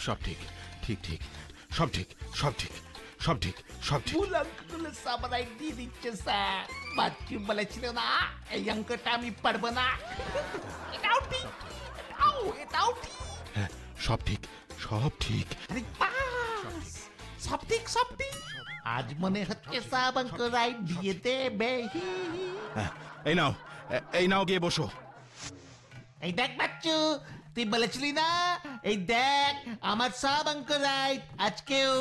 সব ঠিক, ঠিক ঠিক, সব ঠিক, সব ঠিক, সব ঠিক, সব ঠিক। ভুল অঙ্কগুলো সব রাইট দিয়ে দিচ্ছে স্যার। বাচ্চু বলেছিল না এই অঙ্কটা আমি পারবো না। এটাও ঠিক, এটাও ঠিক। হ্যাঁ, সব ঠিক, সব ঠিক। আরে বাস, সব ঠিক, সব ঠিক। আজ মনে হচ্ছে সব অঙ্ক রাইট দিয়ে দেবে। এই নাও, এই নাও, গিয়ে বসো। এই দেখ বাচ্চু, তুই বলেছিলি না, এই দেখ আমার সব অঙ্ক রাইট আজকেও।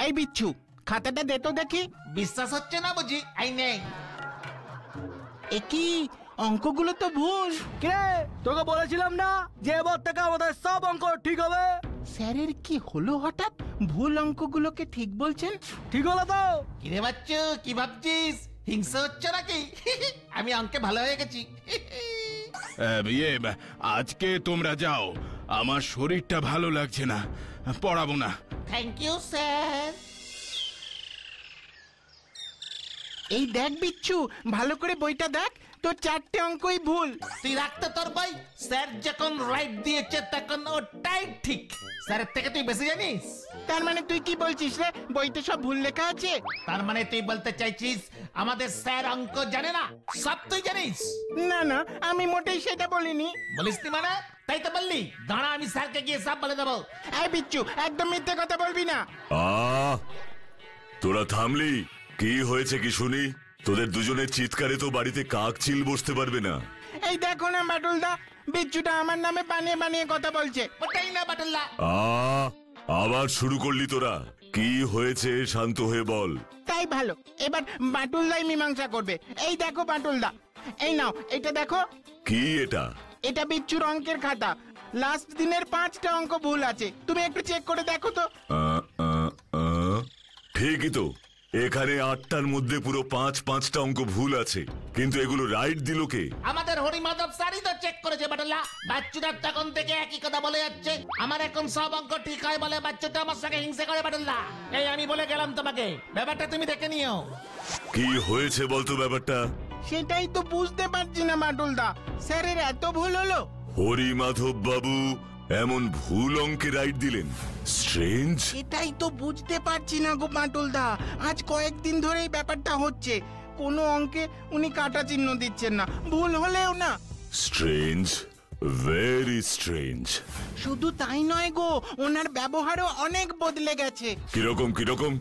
এই বিচ্ছু, খাতাটা দে তো দেখি। বিশ্বাস হচ্ছে না বুঝি? এই নে। একই অঙ্কগুলো তো ভুল। কে তোকে বলেছিলাম না যে এবার থেকে আমাদের সব অঙ্ক ঠিক হবে? স্যারের কি হলো হঠাৎ? ভুল অঙ্কগুলোকে ঠিক বলছেন। ঠিক হলো তো? কিরে বাচ্চু, কি ভাবছিস? হিংসা হচ্ছে নাকি? আমি অঙ্কে ভালো হয়ে গেছি। আজকে তোমরা যাও, আমার শরীরটা ভালো লাগছে না, পড়াবো না। Thank you sir. এই দেখ বিচ্ছু, ভালো করে বইটা দেখ, তোর 4টে অঙ্কই ভুল। তুই রাখতে তোর বই। স্যার যখন রাইট দিয়েছে তখন ওটাই ঠিক। স্যারের থেকে তুই বেশি জানিস। তার মানে তুই কি বলছিস রে? বইতে সব ভুল লেখা আছে? তার মানে তুই বলতে চাইছিস আমাদের স্যার অঙ্ক জানে না, সব তুই জানিস? না না, আমি মোটেই সেটা বলিনি। বলিস নি মানে? তাই তো বললি। দাঁড়া, আমি স্যারকে গিয়ে সব বলে দেবো। এই বিচ্ছু, একদম মিথ্যে কথা বলবি না। তোরা থামলি? কি হয়েছে কি শুনি? তোদের দুজনের চিৎকারে তো বাড়িতে কাক চিল বসতে পারবে না। এই দেখো না বাটুলদা, বিচ্ছুটা আমার নামে বানিয়ে বানিয়ে কথা বলছে। ওটাই না বাটুল্লা। আবার শুরু করলি তোরা? কি হয়েছে শান্ত হয়ে বল। তাই ভালো, এবার বাটুলদাই মীমাংসা করবে। এই দেখো বাটুলদা, এই নাও, এটা দেখো। কি এটা? এটা বিচ্ছুর অঙ্কের খাতা। লাস্ট দিনের 5টা অঙ্ক ভুল আছে, তুমি একটু চেক করে দেখো তো। ঠিকই তো, এখানে 8টার মধ্যে পুরো 5টা অঙ্ক ভুল আছে, কিন্তু এগুলো রাইট দিল কে? আমাদের হরিমাধব স্যারই তো চেক করেছে বাটুল্লা। বাচ্চুটার তখন থেকে একই কথা বলে যাচ্ছে, আমার এখন সব অঙ্ক ঠিক হয় বলে বাচ্চুটা আমার সঙ্গে হিংসা করে বাটুল্লা। এই আমি বলে গেলাম তোমাকে, ব্যাপারটা তুমি দেখে নিও। কি হয়েছে বলতো ব্যাপারটা? সেটাই তো বুঝতে পারছি না বাটুলদা, স্যারের এত ভুল হলো। হরিমাধব বাবু এমন ভুল অঙ্কে রাইট দিলেন? স্ট্রেঞ্জ। এটাই তো বুঝতে পারছি না গো বাটুলদা, আজ কয়েকদিন ধরে এই ব্যাপারটা হচ্ছে। কোনো অঙ্কে উনি কাটা চিহ্ন দিচ্ছেন না, ভুল হলেও না। Strange, very strange. শুধু তাই নয় গো, ওনার ব্যবহারও অনেক বদলে গেছে। কিরকম কিরকম?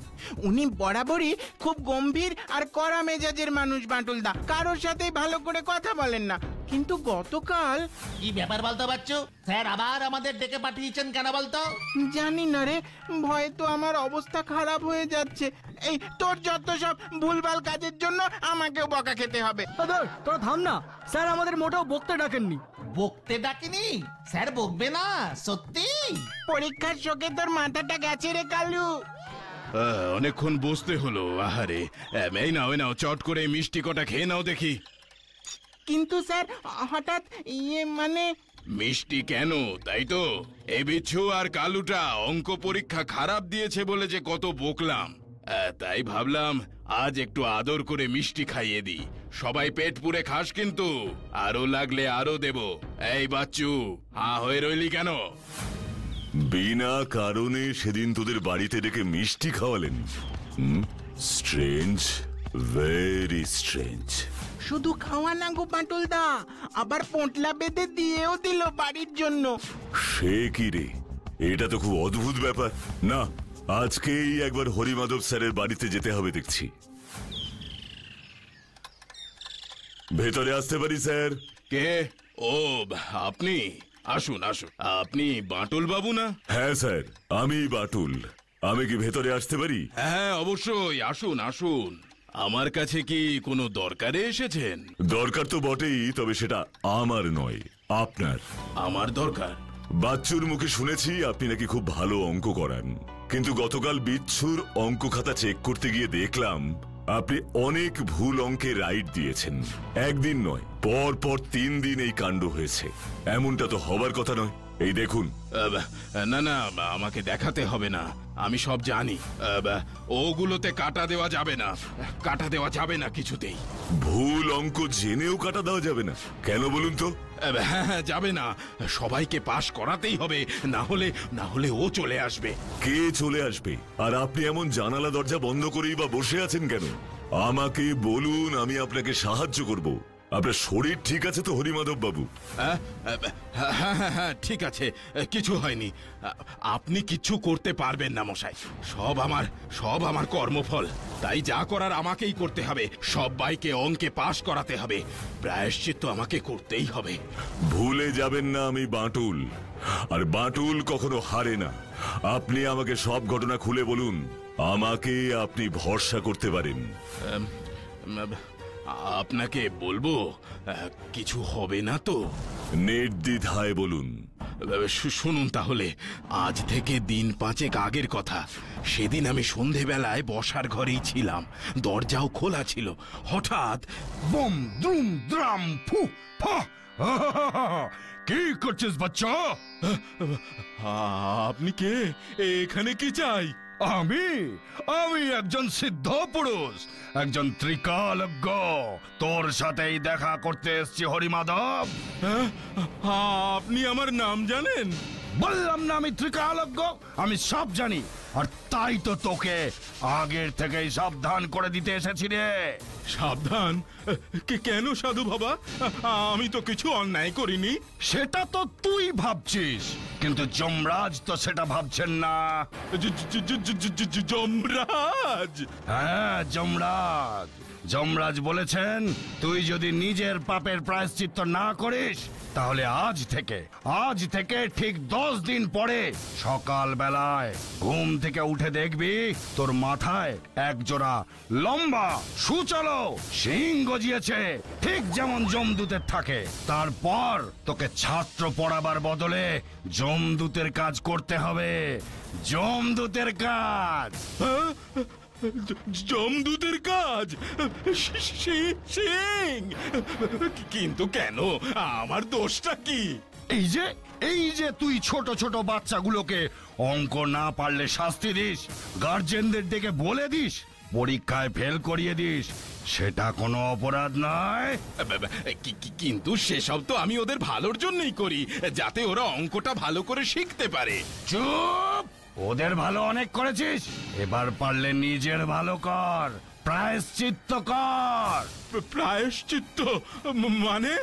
উনি বরাবরই খুব গম্ভীর আর কড়া মেজাজের মানুষ বাটুলদা, কারোর সাথে ভালো করে কথা বলেন না। কিন্তু গতকাল কি ব্যাপার বলতো বাচ্চু? স্যার আবার আমাদের ডেকে পাঠিয়েছেন কেন বলতো? জানি না রে, ভয়ে তো আমার অবস্থা খারাপ হয়ে যাচ্ছে। এই তোর যত সব ভুলভাল কাজের জন্য আমাকেও বকা খেতে হবে। তোরা থাম না, স্যার আমাদের মোটেও বকতে ডাকেননি। বকতে ডাকিনি? স্যার বকবে না সত্যি? পরীক্ষার শোকে তোর মাথাটা গেছে রে কালু। অনেকক্ষণ বসতে হলো, আহারে। এই নাও, এই নাও, চট করে মিষ্টি কটা খেয়ে নাও দেখি। কিন্তু স্যার হঠাৎ মানে মিষ্টি কেন, তাই তো? এই বিচ্ছু আর কালুটা অঙ্ক পরীক্ষা খারাপ দিয়েছে বলে যে কত বকলাম, তাই ভাবলাম আজ একটু আদর করে মিষ্টি খাইয়ে দিই। সবাই পেট পুরে খাস কিন্তু, আরো লাগলে আরো দেব। এই বাচ্চু, হা হয়ে রইলি কেন? বিনা কারণে সেদিন তোদের বাড়িতে ডেকে মিষ্টি খাওয়ালেন? Strange, very strange. শুধু খাওয়া না গো বাটুলদা, আবার পোঁটলা বেঁধে দিয়েও দিল বাড়ির জন্য। সে কি রে, এটা তো খুব অদ্ভুত ব্যাপার। না, আজকেই একবার হরিমাধব স্যারের বাড়িতে যেতে হবে দেখছি। ভেতরে আসতে পারি স্যার? কে? ও আপনি, আসুন আসুন। আপনি বাটুল বাবু না? হ্যাঁ স্যার, আমি বাটুল। আমি কি ভেতরে আসতে পারি? হ্যাঁ অবশ্যই, আসুন আসুন। আমার কাছে কি কোনো দরকারে এসেছেন? দরকার তো বটেই, তবে সেটা আমার নয়, আপনার। আমার দরকার? বাচ্চুর মুখে শুনেছি আপনি নাকি খুব ভালো অঙ্ক করান, কিন্তু গতকাল বিচ্ছুর অঙ্ক খাতা চেক করতে গিয়ে দেখলাম আপনি অনেক ভুল অঙ্কে রাইট দিয়েছেন। একদিন নয়, পর পর 3 দিন এই কাণ্ড হয়েছে। এমনটা তো হবার কথা নয়। এই দেখুন। না না, আমাকে দেখাতে হবে না, আমি সব জানি। ওগুলোতে কাটা দেওয়া যাবে না, কাটা দেওয়া যাবে না কিছুতেই। ভুল অঙ্ক জেনেও কাটা দেওয়া যাবে না? কেন বলুন তো? হ্যাঁ হ্যাঁ, যাবে না, সবাইকে পাশ করাতেই হবে, না হলে ও চলে আসবে। কে চলে আসবে? আর আপনি এমন জানালা দরজা বন্ধ করেই বা বসে আছেন কেন? আমাকে বলুন, আমি আপনাকে সাহায্য করব। আপনার শরীর ঠিক আছে তো হরিমাধব বাবু? হ্যাঁ হ্যাঁ হ্যাঁ হ্যাঁ, ঠিক আছে, কিছু হয়নি। আপনি কিচ্ছু করতে পারবেন না মশাই, সব আমার কর্মফল, তাই যা করার আমাকেই করতে হবে। সবাইকে অঙ্কে পাশ করাতে হবে, প্রায়শ্চিত্ত আমাকে করতেই হবে। ভুলে যাবেন না আমি বাঁটুল, আর বাঁটুল কখনো হারে না। আপনি আমাকে সব ঘটনা খুলে বলুন, আমাকে আপনি ভরসা করতে পারেন। আপনাকে বলবো, কিছু হবে না তো? নির্দ্বিধায় বলুন। শুনুন তাহলে, আজ থেকে দিন 5 আগের কথা। সেদিন আমি সন্ধেবেলায় বসার ঘরেই ছিলাম, দরজাও খোলা ছিল। হঠাৎ বুম দ্রুম দ্রাম ফু ফা। কি করছিস বাচ্চা? আপনি কে? এখানে কি চাই? আমি একজন সিদ্ধ পুরুষ, একজন ত্রিকালজ্ঞ। তোর সাথেই দেখা করতে এসেছি হরিমাধব। আপনি আমার নাম জানেন? বললাম না আমি ত্রিকালজ্ঞ, আমি সব জানি। আর তাই তো তোকে আগের থেকেই সাবধান করে দিতে এসেছি রে। সাবধান? কেন সাধু বাবা? আমি তো কিছু অন্যায় করিনি। সেটা তো তুই ভাবছিস, কিন্তু যমরাজ তো সেটা ভাবছেন না। যমরাজ? হ্যাঁ, যমরাজ বলেছেন, তুই যদি নিজের পাপের প্রায়শ্চিত্ত না করিস, তাহলে আজ থেকে ঠিক 10 দিন পরে সকাল বেলায় ঘুম থেকে উঠে দেখবি তোর মাথায় একজোড়া লম্বা সুচলো শিং গজিয়েছে, ঠিক যেমন যমদূতের থাকে। তারপর তোকে ছাত্র পড়াবার বদলে যমদূতের কাজ করতে হবে। যমদূতের কাজ। যমদূতের কাজ? কিন্তু কেন? আমার দোষটা কি? এই যে তুই ছোট ছোট বাচ্চাগুলোকে অঙ্ক না পারলে শাস্তি দিস, গার্জেনদের ডেকে বলে দিস, পরীক্ষায় ফেল করিয়ে দিস, সেটা কোনো অপরাধ নয়। কিন্তু সেসব তো আমি ওদের ভালোর জন্যই করি, যাতে ওরা অঙ্কটা ভালো করে শিখতে পারে। চুপ! ওদের ভালো অনেক করেছিস, এবার পারলে নিজের ভালো কর, প্রায়শ্চিত্ত কর। প্রায়শ্চিত্ত মানে?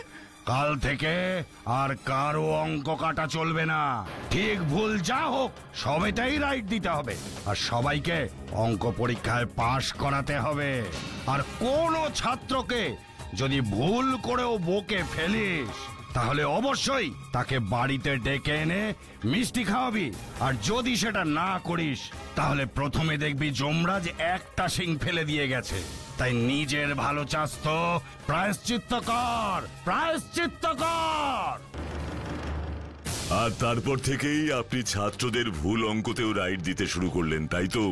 কাল থেকে আর কারো অঙ্ক কাটা চলবে না। ঠিক ভুল যা হোক, সবাইটাই রাইট দিতে হবে, আর সবাইকে অঙ্ক পরীক্ষায় পাশ করাতে হবে। আর কোনো ছাত্রকে যদি ভুল করেও বকে ফেলিস, তাহলে অবশ্যই তাকে বাড়িতে ডেকে এনে মিষ্টি খাওয়াবি। আর যদি সেটা না করিস, তাহলে প্রথমে দেখবি যমরাজ একটা শিং ফেলে দিয়ে গেছে। তাই নিজের ভালো চাস তো প্রায়শ্চিত্ত কর। আর তারপর থেকেই আপনি ছাত্রদের ভুল অঙ্কতেও রাইট দিতে শুরু করলেন, তাই তো?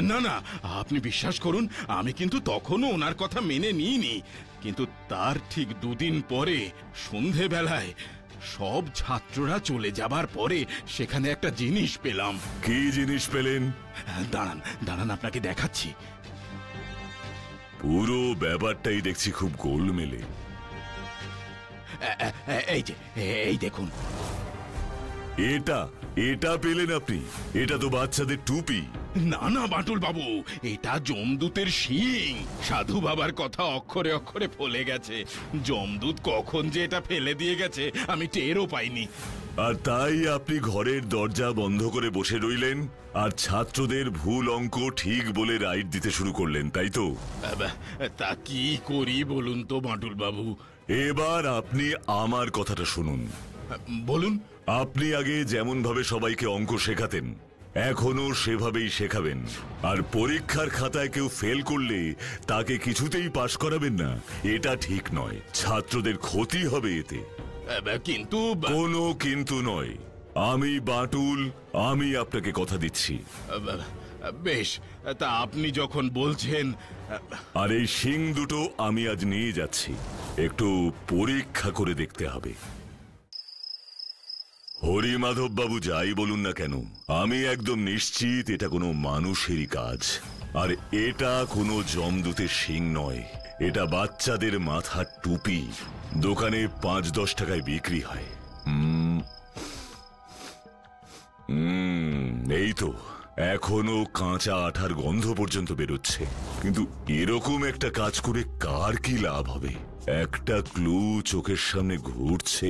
না না, আপনি বিশ্বাস করুন, আমি কিন্তু তখনও ওনার কথা মেনে নিইনি। কিন্তু তার ঠিক 2 দিন পরে সন্ধেবেলায় সব ছাত্ররা চলে যাবার পরে সেখানে একটা জিনিস পেলাম। কি জিনিস পেলেন? দাঁড়ান আপনাকে দেখাচ্ছি। পুরো ব্যাপারটাই দেখছি খুব গোলমেলে। এই দেখুন। এটা পেলেন আপনি? এটা তো বাচ্চাদের টুপি। না না বাঁটুল বাবু, এটা যমদূতের শিং। সাধু বাবার কথা অক্ষরে অক্ষরে ফলে গেছে। যমদূত কখন যে এটা ফেলে দিয়ে গেছে আমি টেরও পাইনি। আর তাই আপনি ঘরের দরজা বন্ধ করে বসে রইলেন, আর ছাত্রদের ভুল অঙ্ক ঠিক বলে রাইট দিতে শুরু করলেন, তাই তো? তা কি করি বলুন তো বাঁটুল বাবু? এবার আপনি আমার কথাটা শুনুন। বলুন। আপনি আগে যেমন ভাবে সবাইকে অঙ্ক শেখাতেন, এখনো সেভাবেই শেখাবেন। আর পরীক্ষার খাতায় কেউ ফেল করলে তাকে কিছুতেই পাশ করাবেন না, এটা ঠিক নয়। ছাত্রদের ক্ষতি হবে এতে। কিন্তু কোনো কিন্তু নয়। আমি বাঁটুল, আমি আপনাকে কথা দিচ্ছি। বেশ, তা আপনি যখন বলছেন। আর এই শিং দুটো আমি আজ নিয়ে যাচ্ছি, একটু পরীক্ষা করে দেখতে হবে। হরিমাধব বাবু যাই বলুন না কেন, আমি একদম নিশ্চিত এটা কোনো মানুষেরই কাজ। আর এটা কোনো যমদূতের শিং নয়, এটা বাচ্চাদের মাথার টুপি। দোকানে 5-10 টাকায় বিক্রি হয়। এই তো এখনো কাঁচা আঠার গন্ধ পর্যন্ত বেরোচ্ছে। কিন্তু এরকম একটা কাজ করে কার কি লাভ হবে? একটা ক্লু চোখের সামনে ঘুরছে,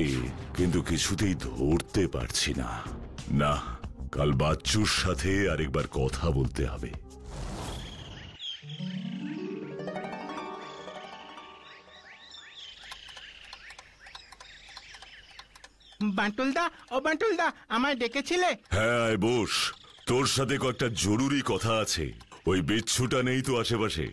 কিন্তু কিছুতেই ধরতে পারছি না। না, কাল বাচ্চুর সাথে আরেকবার কথা বলতে হবে। বাঁটুলদা, ও বাঁটুলদা, আমায় ডেকেছিলে? হ্যাঁ, আয় বস। তোর সাথে কয়েকটা জরুরি কথা আছে। ওই বিচ্ছুটা নেই তো আশেপাশে?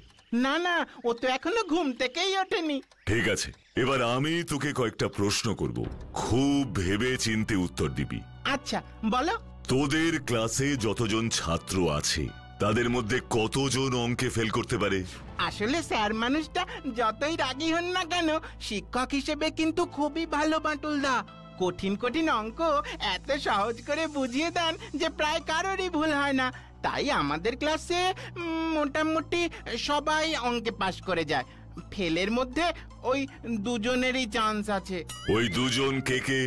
না না, ও তো এখনো ঘুম থেকেই ওঠেনি। ঠিক আছে, এবার আমি তোকে কয়েকটা প্রশ্ন করব, খুব ভেবে চিন্তে উত্তর দিবি। আচ্ছা, বলো। তোদের ক্লাসে যতজন ছাত্র আছে তাদের মধ্যে কতজন অঙ্কে ফেল করতে পারে? আসলে স্যার মানুষটা যতই রাগী হন না কেন, শিক্ষক হিসেবে কিন্তু খুবই ভালো বাঁটুলদা। কঠিন কঠিন অঙ্ক এত সহজ করে বুঝিয়ে দেন যে প্রায় কারোরই ভুল হয় না। তাই আমাদের ক্লাসে মোটামুটি সবাই অঙ্কে পাশ করে যায়। ফেলের মধ্যে ওই দুজনেরই চান্স আছে। ওই দুজন কে কে?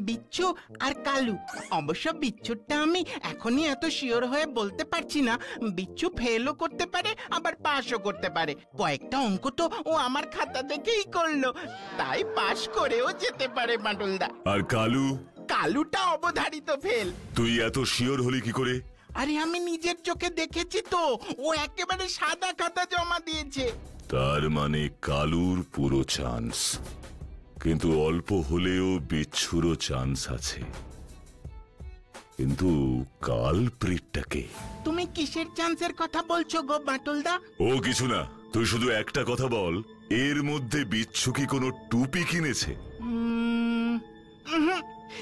বিচ্ছু আর কালু। অবশ্য বিচ্ছুরটা আমি এখনই এত শিওর হয়ে বলতে পারছি না। বিচ্ছু ফেলও করতে পারে, আবার পাশও করতে পারে। কয়েকটা অঙ্ক তো ও আমার খাতা দেখেই করলো, তাই পাশ করেও যেতে পারে বাঁটুলদা। আর কালু? কালুটা অবধারিত ফেল। তুই এত শিওর হলি কি করে? আরে আমি নিজের চোখে দেখেছি তো, ও একেবারে সাদা খাতা জমা দিয়েছে। তার মানে কালুর পুরো চান্স, কিন্তু অল্প হলেও বিচ্ছুরও চান্স আছে। কিন্তু কালপ্রিটটাকে? তুমি কিসের চান্সের কথা বলছো গো বাঁটুলদা? ও কিছু না, তুই শুধু একটা কথা বল, এর মধ্যে বিচ্ছু কি কোনো টুপি কিনেছে?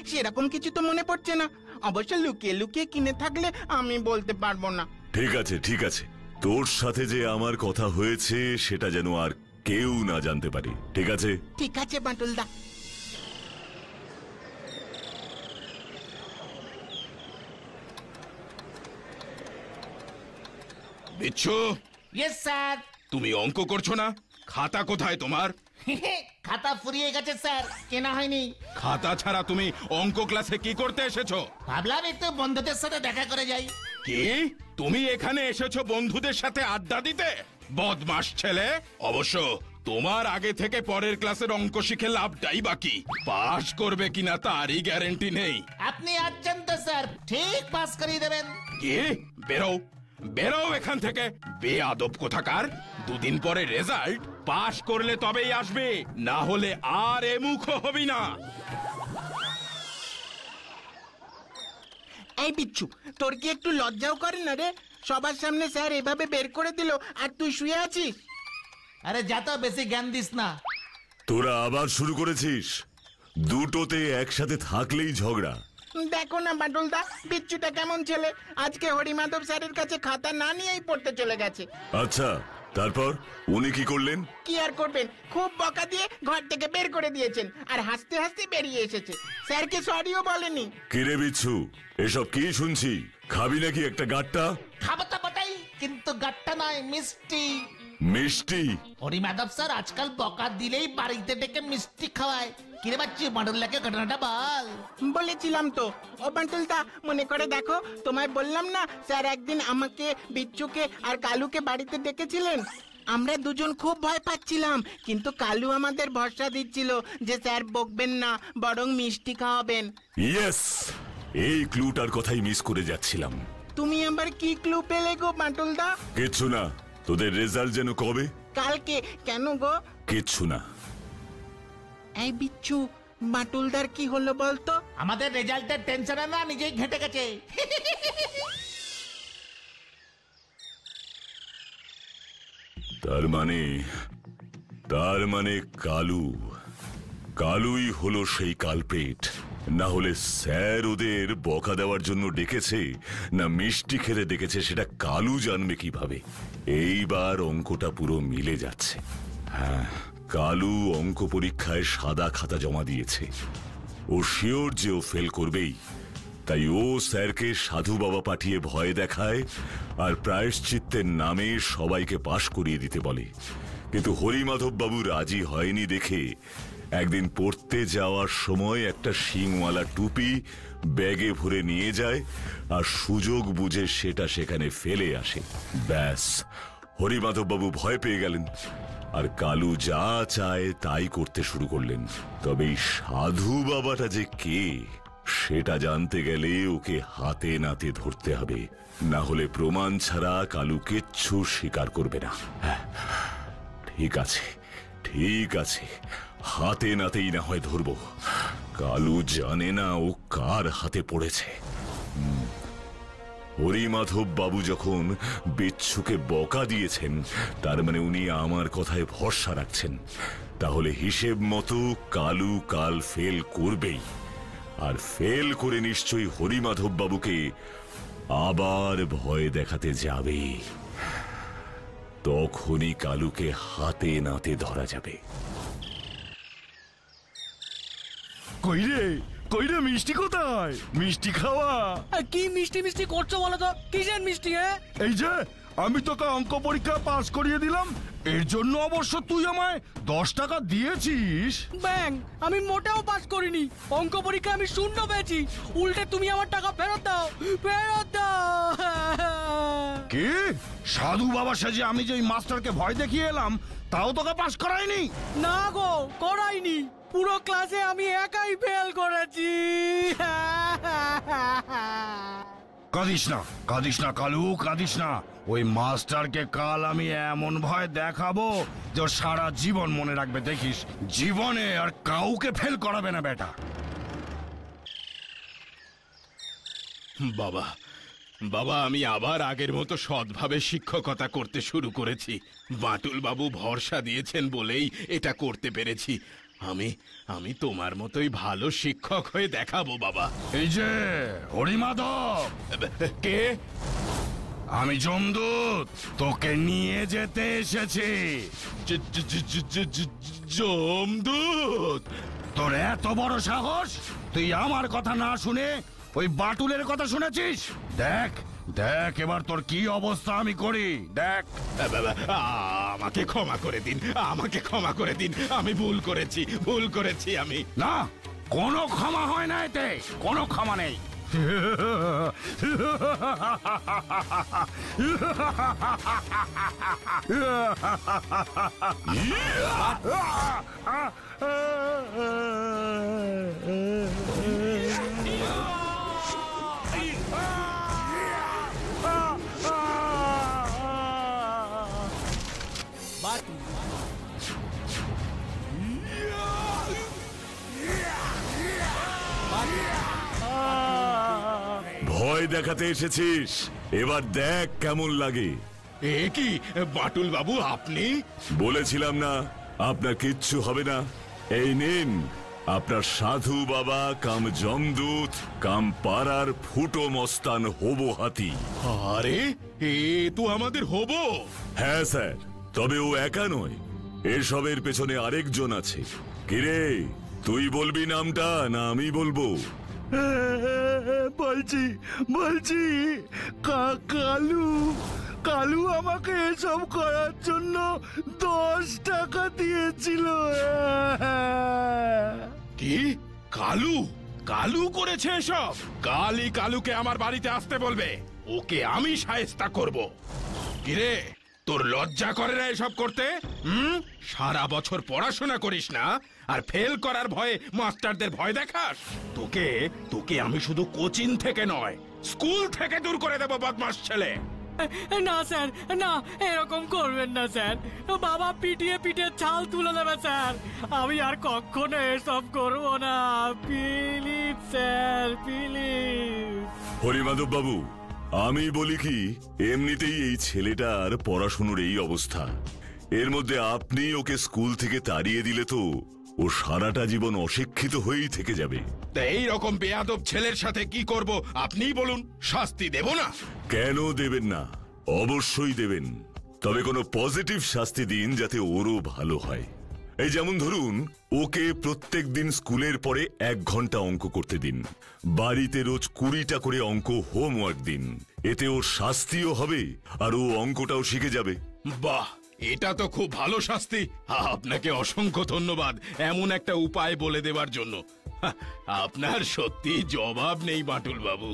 সেরকম কিছু তো মনে পড়ছে না। অবশ্য লুকিয়ে লুকিয়ে কিনে থাকলে আমি বলতে পারবো না। ঠিক আছে, ঠিক আছে, তোর সাথে যে আমার কথা হয়েছে সেটা যেন আর কেউ না জানতে পারে, ঠিক আছে? ঠিক আছে বাঁটুলদা। বিচ্ছু, ইয়েস স্যার। তুমি অঙ্ক করছো না? খাতা কোথায় তোমার? খাতা ফুরিয়ে গেছে স্যার, কেনা হয়নি। খাতা ছাড়া তুমি অঙ্ক ক্লাসে কি করতে এসেছো? ভাবলাম একটু বন্ধুদের সাথে দেখা করে যাই। কি তুমি এখানে এসেছো বন্ধুদের সাথে আড্ডা দিতে? বদমাস ছেলে। অবশ্য তোমার আগে থেকে পরের ক্লাসের অঙ্ক শিখে লাভটাই বাকি, পাশ করবে কিনা তারই গ্যারেন্টি নেই। আপনি আসছেন তো স্যার, ঠিক পাস করিয়ে দেবেন। কি? বেরো, বেরো এখান থেকে, বেয়াদব কোথাকার। দুদিন পরে রেজাল্ট, পাশ করলে তবেই আসবে, না হলে আর এ মুখ হবি না। এই বিচ্ছু, তোর কি একটু লজ্জাও করে না রে? সবার সামনে স্যার এভাবে বের করে দিল আর তুই শুয়ে আছিস। আরে যা তো, বেশি জ্ঞান দিস না। তোরা আবার শুরু করেছিস? দুটোতে একসাথে থাকলেই ঝগড়া। দেখো না বাঁটুলদা, বিচ্ছুটা কেমন ছেলে। আজকে হরিমাধব স্যারের কাছে খাতা না নিয়েই পড়তে চলে গেছে। আচ্ছা, তারপর উনি কি করলেন? কি আর করবেন, খুব বকা দিয়ে ঘর থেকে বের করে দিয়েছেন আর হাসতে হাসতে বেরিয়ে এসেছে। স্যারকে সরিও বলেনি। কিরে বিচ্ছু, এসব কি শুনছি? খাবি নাকি একটা গাট্টা? খাবো তো বটাই, কিন্তু গাট্টা নয়, মিষ্টি। মিষ্টি? হরিমাধব স্যার আজকাল বকা দিলেই বাড়িতে ডেকে মিষ্টি খাওয়ায়। কিরে বাচ্চি, বাঁটুলদাকে ঘটনাটা বল। বলেছিলাম তো। ও বাঁটুলদা, মনে করে দেখো, তোমায় বললাম না স্যার একদিন আমাকে, বিচ্ছুকে আর কালুকে বাড়িতে ডেকেছিলেন। আমরা দুজন খুব ভয় পাচ্ছিলাম, কিন্তু কালু আমাদের ভরসা দিচ্ছিল যে স্যার বকবেন না, বরং মিষ্টি খাওয়াবেন। ইয়েস, এই ক্লুটার কথাই মিস করে যাচ্ছিলাম। তুমি আবার কি ক্লু পেলে গো বাঁটুলদা? কিচ্ছু না, তোদের রেজাল্ট যেন কবে? কালকে। কেন গো? কিচ্ছু না। এই বিচ্ছু, বাঁটুলদার কি হলো বলতো? আমাদের রেজাল্টের টেনশনে না নিজেই ঘেটে গেছে। তার মানে কালুই হলো সেই কালপ্রিট। না হলে স্যার ওদের বকা দেওয়ার জন্য ডেকেছে না মিষ্টি খেতে ডেকেছে সেটা কালু জানবে কিভাবে? এইবার অঙ্কটা পুরো মিলে যাচ্ছে। হ্যাঁ, কালু অঙ্ক পরীক্ষায় সাদা খাতা জমা দিয়েছে, ও শিওর যে ও ফেল করবেই। তাই ও স্যারকে সাধু বাবা পাঠিয়ে ভয় দেখায় আর প্রায়শ্চিত্তের নামে সবাইকে পাশ করিয়ে দিতে বলে। কিন্তু হরিমাধব বাবু রাজি হয়নি দেখে একদিন পড়তে যাওয়ার সময় একটা শিংওয়ালা টুপি ব্যাগে ভরে নিয়ে যায় আর সুযোগ বুঝে সেটা সেখানে ফেলে আসে। ব্যাস, হরিমাধব বাবু ভয় পেয়ে গেলেন আর কালু যা চায় তাই করতে শুরু করলেন। তবে এই সাধু বাবাটা যে কে সেটা জানতে গেলে ওকে হাতে নাতে ধরতে হবে, না হলে প্রমাণ ছাড়া কালু কিচ্ছু স্বীকার করবে না। ঠিক আছে, ঠিক আছে, হাতে নাতেই না হয় ধরবো। কালু জানে না ও কার হাতে পড়েছে। হরিমাধব বাবু যখন বিচ্ছুকে বকা দিয়েছেন, তার মানে উনি আমার কথায় ভরসা রাখছেন। তাহলে হিসেব মতো কালু কাল ফেল করবেই, আর ফেল করে নিশ্চয়ই হরিমাধব বাবুকে আবার ভয় দেখাতে যাবে। তখনই কালুকে হাতে নাতে ধরা যাবে। কইরে মিষ্টি কোথায়? মিষ্টি খাওয়া। কি মিষ্টি মিষ্টি করছো বলো তো? কিসের মিষ্টি? এই যে আমি তোকে অঙ্ক পরীক্ষা পাস করিয়ে দিলাম, এর জন্য অবশ্য তুই আমায় 10 টাকা দিয়েছিস। ব্যাং, আমি মোটেও পাস করিনি। অঙ্ক পরীক্ষা আমি 0 পেয়েছি। উল্টে তুমি আমার টাকা ফেরত দাও, ফেরত দাও। কি সাধু বাবা সেজে আমি যে মাস্টারকে ভয় দেখিয়ে এলাম, তাও তোকে পাস করায়নি? না গো, করাইনি। পুরো ক্লাসে আমি একাই ফেল করেছি। কাঁদিস না কালু, কাঁদিস না। ওই মাস্টারকে কাল আমি এমন ভয় দেখাবো যে সারা জীবন মনে রাখবে। দেখিস, জীবনে আর কাউকে ফেল করাবে না বেটা। বাবা, বাবা, আমি আবার আগের মতো সৎভাবে শিক্ষকতা করতে শুরু করেছি। বাটুল বাবু ভরসা দিয়েছেন বলেই এটা করতে পেরেছি। আমি তোমার মতোই ভালো শিক্ষক হয়ে দেখাবো বাবা। এই যে হরিমাধব, কে? আমি যমদূত, তোকে নিয়ে যেতে এসেছি। যমদূত? তোর এত বড় সাহস, তুই আমার কথা না শুনে ওই বাটুলের কথা শুনেছিস? দেখ দেখ এবার তোর কি অবস্থা আমি করি, দেখ। আমাকে ক্ষমা করে দিন, আমাকে ক্ষমা করে দিন। আমি ভুল করেছি আমি। না, কোনো ক্ষমা হয় না, এতে কোনো ক্ষমা নেই। ভয় দেখাতে এসেছিস, এবার দেখ কেমন লাগে। এ কি বাটুল বাবু, আপনি? বলেছিলাম না আপনার কিচ্ছু হবে না। এই নিন আপনার সাধু বাবা কাম যমদূত কাম পাড়ার ফুটো মস্তান হবো হাতি। আরে, এ তো আমাদের হবো। হ্যাঁ স্যার, তবে ও একা নয়, এসবের পেছনে আরেকজন আছে। কিরে, তুই বলবি নামটা না আমি বলবো? বলছি কালু আমাকে এসব করার জন্য 10 টাকা দিয়েছিল। কি? কালু করেছে এসব? কালই কালুকে আমার বাড়িতে আসতে বলবে, ওকে আমি শায়েস্তা করব। কিরে, তোর লজ্জা করে না এসব করতে? সারা বছর পড়াশোনা করিস না আর ফেল করার ভয়ে মাস্টারদের ভয় দেখাস? তোকে আমি শুধু কোচিং থেকে নয়, স্কুল থেকে দূর করে দেব বদমাস ছেলে। না স্যার, না, এরকম করবেন না স্যার। বাবা পিটিয়ে পিটিয়ে ছাল তুলে দেবে স্যার। আমি আর কখনো এসব করবো না। Please sir, please. হরিমাধব বাবু, আমি বলি কি, এমনিতেই এই ছেলেটার পড়াশুনোর এই অবস্থা, এর মধ্যে আপনি ওকে স্কুল থেকে তাড়িয়ে দিলে তো ও সারাটা জীবন অশিক্ষিত হয়েই থেকে যাবে। তা এই রকম বেয়াদব ছেলের সাথে কি করব আপনিই বলুন? শাস্তি দেব না? কেন দেবেন না? অবশ্যই দেবেন, তবে কোনো পজিটিভ শাস্তি দিন যাতে ওরও ভালো হয়। এই যেমন ধরুন, ওকে প্রত্যেক দিন স্কুলের পরে 1 ঘন্টা অঙ্ক করতে দিন। বাড়িতে রোজ 20টা করে অঙ্ক হোমওয়ার্ক দিন। এতে ওর শাস্তিও হবে আর ও অঙ্কটাও শিখে যাবে। বাহ, এটা তো খুব ভালো শাস্তি। আপনাকে অসংখ্য ধন্যবাদ এমন একটা উপায় বলে দেওয়ার জন্য। আপনার সত্যি জবাব নেই বাটুল বাবু।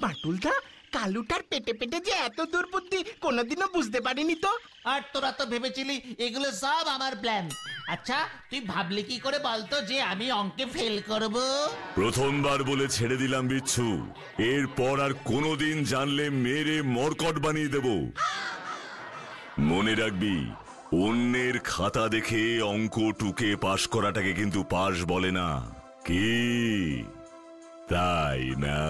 বাটুলদা, কালুটার পেটে পেটে যে এত দুর্বুদ্ধি কোনোদিনও বুঝতে পারিনি তো। আর তোরা তো ভেবেছিলি এগুলো সব আমার প্ল্যান। আচ্ছা, তুই ভাবলি কি করে বলতো যে আমি অঙ্কে ফেল করব? প্রথমবার বলে ছেড়ে দিলাম বিচ্ছু, এরপর আর কোনোদিন জানলে মেরে মরকট বানিয়ে দেব। মনে রাখবি, অন্যের খাতা দেখে অঙ্ক টুকে পাশ করাটাকে কিন্তু পাশ বলে না। কি তাই না?